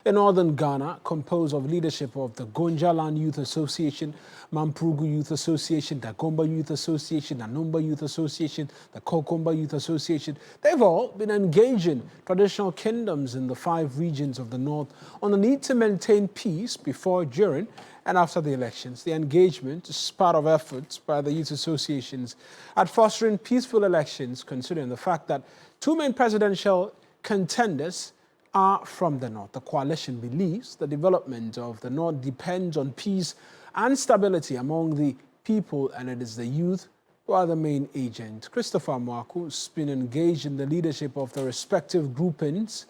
in northern Ghana, composed of leadership of the Gonjaland Youth Association, Mampurugu Youth Association, the Gomba Youth Association, the Numba Youth Association, the Kokomba Youth Association. They've all been engaging traditional kingdoms in the 5 regions of the north on the need to maintain peace before, during, and after the elections. The engagement is part of efforts by the youth associations at fostering peaceful elections, considering the fact that 2 main presidential contenders are from the north. The coalition believes the development of the north depends on peace and stability among the people, and it is the youth who are the main agent. Christopher Mwaku has been engaged in the leadership of the respective groupings,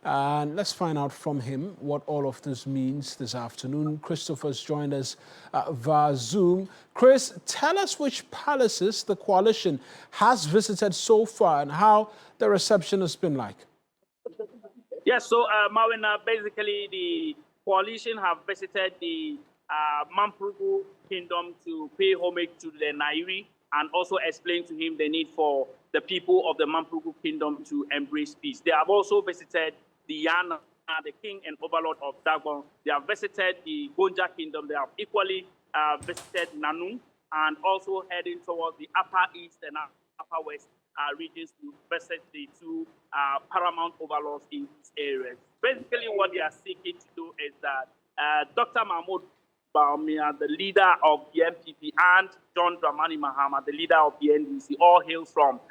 and let's find out from him what all of this means this afternoon. Christopher's joined us via Zoom. Chris, tell us which palaces the coalition has visited so far and how the reception has been like. Yes, so Mawina, basically the coalition have visited the Mampurugu kingdom to pay homage to the Nairi and also explain to him the need for the people of the Mampurugu kingdom to embrace peace. They have also visited the Yana, the king and overlord of Dagon. They have visited the Gonja kingdom. They have equally visited Nanu and also heading towards the upper east and upper west regions to visit the 2 paramount overlords in these areas. Basically, what they are seeking to do is that Dr. Mahmoud Bawumia, the leader of the MPP, and John Dramani Mahama, the leader of the NDC, all hail from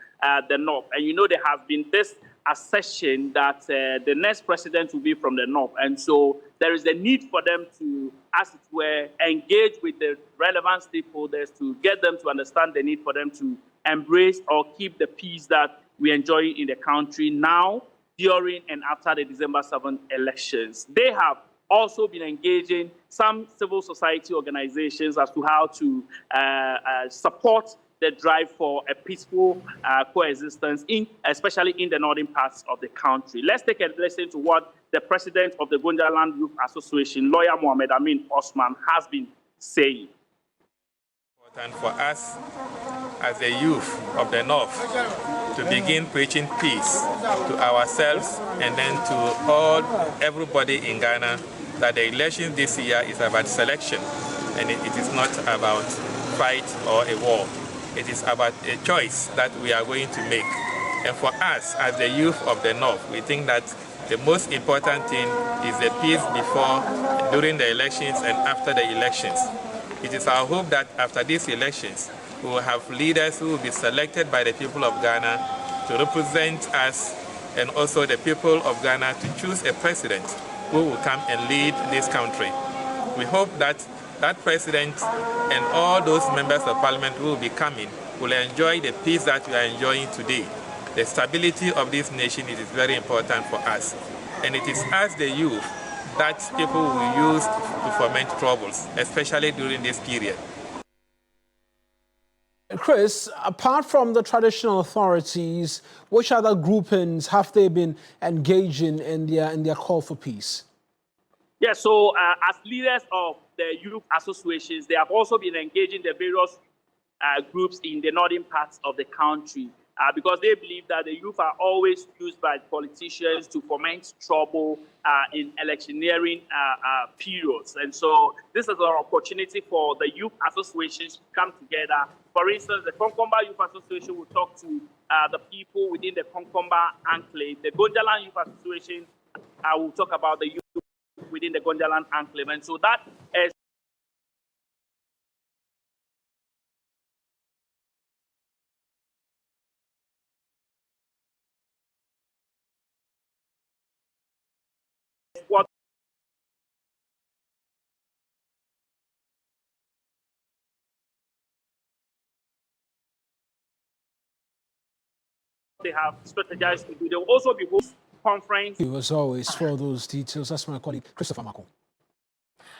the north. And you know there has been this assertion that the next president will be from the north. And so there is a need for them to, as it were, engage with the relevant stakeholders to get them to understand the need for them to embrace or keep the peace that we enjoy in the country now, during, and after the December 7th elections. They have also been engaging some civil society organizations as to how to support the drive for a peaceful coexistence, especially in the northern parts of the country. Let's take a listen to what the president of the Gonjaland Youth Association, lawyer Mohammed Amin Osman, has been saying. Important for us as the youth of the north to begin preaching peace to ourselves and then to everybody in Ghana, that the election this year is about selection and it is not about fight or a war. It is about a choice that we are going to make. And for us as the youth of the north, we think that the most important thing is the peace before, during the elections and after the elections. It is our hope that after these elections, we will have leaders who will be selected by the people of Ghana to represent us, and also the people of Ghana to choose a president who will come and lead this country. We hope that that president and all those members of parliament who will be coming will enjoy the peace that we are enjoying today. The stability of this nation is very important for us. And it is as the youth that people will use to foment troubles, especially during this period. Chris, apart from the traditional authorities, which other groupings have they been engaging in their call for peace? Yeah, so as leaders of the youth associations, they have also been engaging the various groups in the northern parts of the country because they believe that the youth are always used by politicians to foment trouble in electioneering periods. And so this is an opportunity for the youth associations to come together. For instance, the Konkomba Youth Association will talk to the people within the Konkomba enclave. The Gonjaland Youth Association will talk about the youth within the Gonjaland enclave. And so that is what they have strategized to do. There will also be host conference. As always, for those details, that's my colleague, Christopher Mwaku.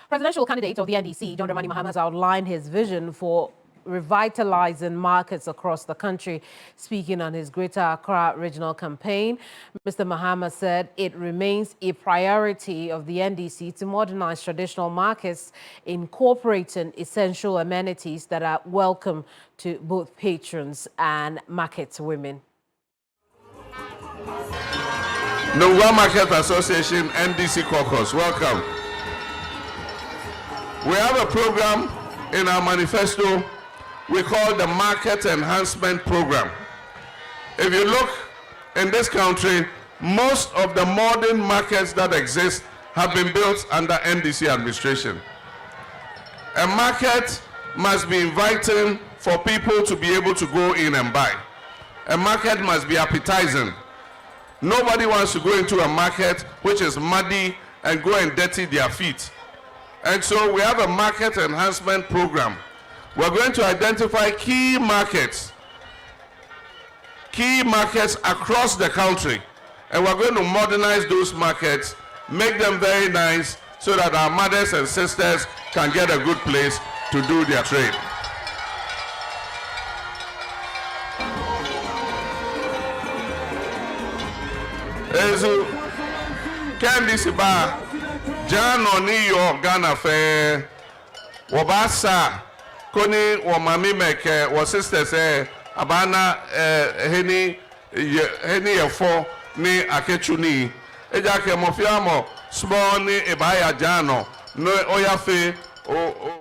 Presidential candidate of the NDC, John Dramani Mahama, has outlined his vision for revitalizing markets across the country. Speaking on his Greater Accra regional campaign, Mr. Mahama said it remains a priority of the NDC to modernize traditional markets, incorporating essential amenities that are welcome to both patrons and market women. Nungwa Market Association NDC Caucus, welcome. We have a program in our manifesto we call the Market Enhancement Program. If you look in this country, most of the modern markets that exist have been built under NDC administration. A market must be inviting for people to be able to go in and buy. A market must be appetizing. Nobody wants to go into a market which is muddy and go and dirty their feet. And so we have a market enhancement program. We're going to identify key markets across the country, and we're going to modernize those markets, make them very nice so that our mothers and sisters can get a good place to do their trade. Ezu Candy Siba Jano New York Ghana Fair Wabasa Koni Wamami Meke wa sisters abana heni yefo ni akechuni eja ke mofiamo small ni ebaya jano no oyafe o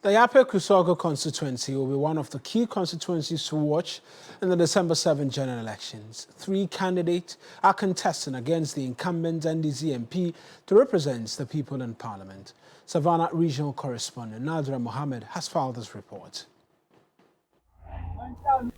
The Yape-Kusago constituency will be one of the key constituencies to watch in the December 7 general elections. 3 candidates are contesting against the incumbent NDC MP to represent the people in Parliament. Savannah Regional Correspondent Nadra Mohammed has filed this report.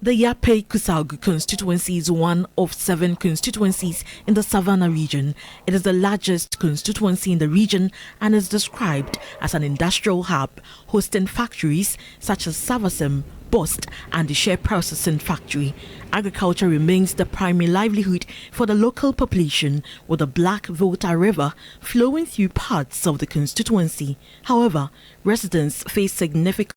The Yape-Kusago constituency is one of 7 constituencies in the Savannah region. It is the largest constituency in the region and is described as an industrial hub, hosting factories such as Savasem, Bost and the Share Processing Factory. Agriculture remains the primary livelihood for the local population, with the Black Volta River flowing through parts of the constituency. However, residents face significant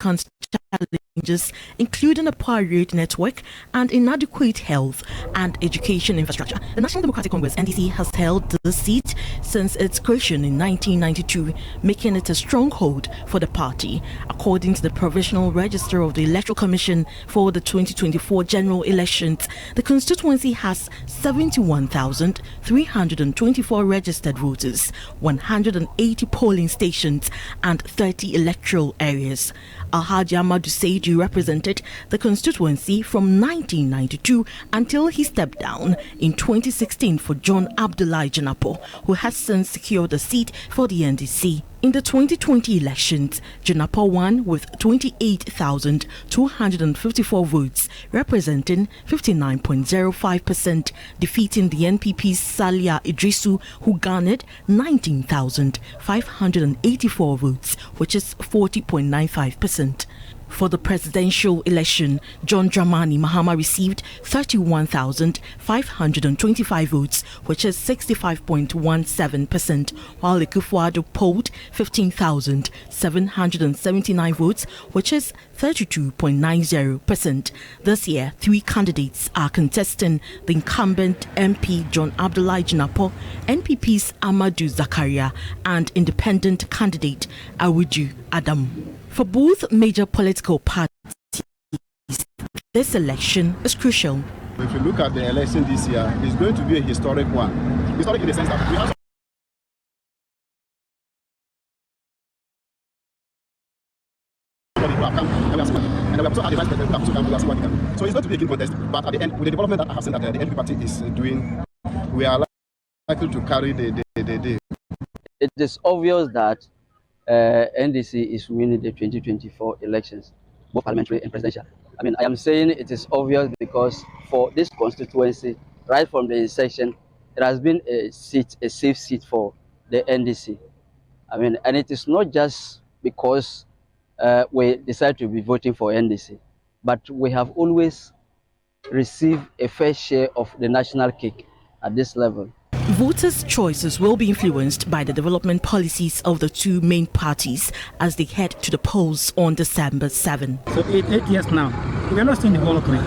challenges, including a poor road network and inadequate health and education infrastructure. The National Democratic Congress (NDC) has held this seat since its creation in 1992, making it a stronghold for the party. According to the Provisional Register of the Electoral Commission for the 2024 general elections, the constituency has 71,324 registered voters, 180 polling stations, and 30 electoral areas. Alhaji Amadou Seidu represented the constituency from 1992 until he stepped down in 2016 for John Abdullahi Janapo, who has since secured a seat for the NDC. In the 2020 elections, Janapo won with 28,254 votes, representing 59.05%, defeating the NPP's Salia Idrisu, who garnered 19,584 votes, which is 40.95%. For the presidential election, John Dramani Mahama received 31,525 votes, which is 65.17%, while Ekufuado polled 15,779 votes, which is 32.90%. This year, 3 candidates are contesting: the incumbent MP John Abdullahi Janapo, NPP's Amadou Zakaria, and independent candidate Awuju Adam. For both major political parties, this election is crucial. If you look at the election this year, it's going to be a historic one. Historic in the sense that we have so it's going to be a key contest, but at the end, with the development that I have seen that the NPP party is doing, we are likely to carry the day. It is obvious that NDC is winning the 2024 elections, both parliamentary and presidential. I mean, I am saying it is obvious because for this constituency, right from the inception, it has been a safe seat for the NDC. I mean, and it is not just because we decided to be voting for NDC. But we have always received a fair share of the national cake at this level. Voters' choices will be influenced by the development policies of the two main parties as they head to the polls on December 7. So 8 years now, we are not seeing development.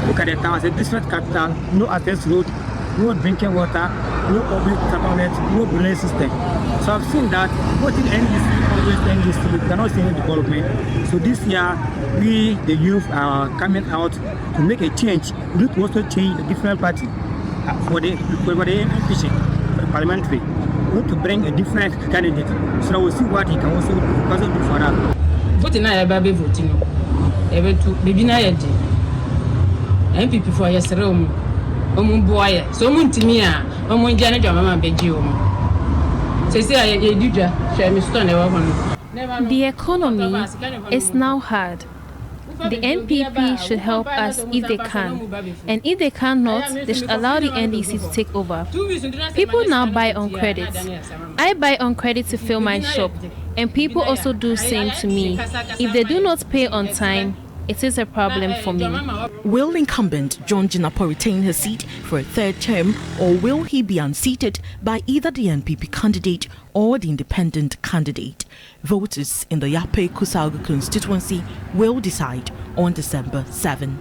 Look at the town as a district capital, no access road, no drinking water, no public toilet, no drainage system. So I've seen that voting NDC, always NDC, we cannot see any development. So this year, we, the youth, are coming out to make a change. We need to also change the different party for the election, for the parliamentary. We need to bring a different candidate so that we'll see what he can also do for us. Voting na eba be voting no. Ebe to baby na yedi. MPP for yesere omu. Omu boye. So omu ntimi a, omu nja na dwa mama beji omu. Sesi a ye dudwa, hwe me store na ewa hono. The economy is now hard. The NPP should help us if they can, and if they cannot, they should allow the NDC to take over. People now buy on credit. I buy on credit to fill my shop, and people also do same to me. If they do not pay on time, it is a problem for me. Will incumbent John Jinapor retain his seat for a third term, or will he be unseated by either the NPP candidate or the independent candidate? Voters in the Yape Kusauga constituency will decide on December 7.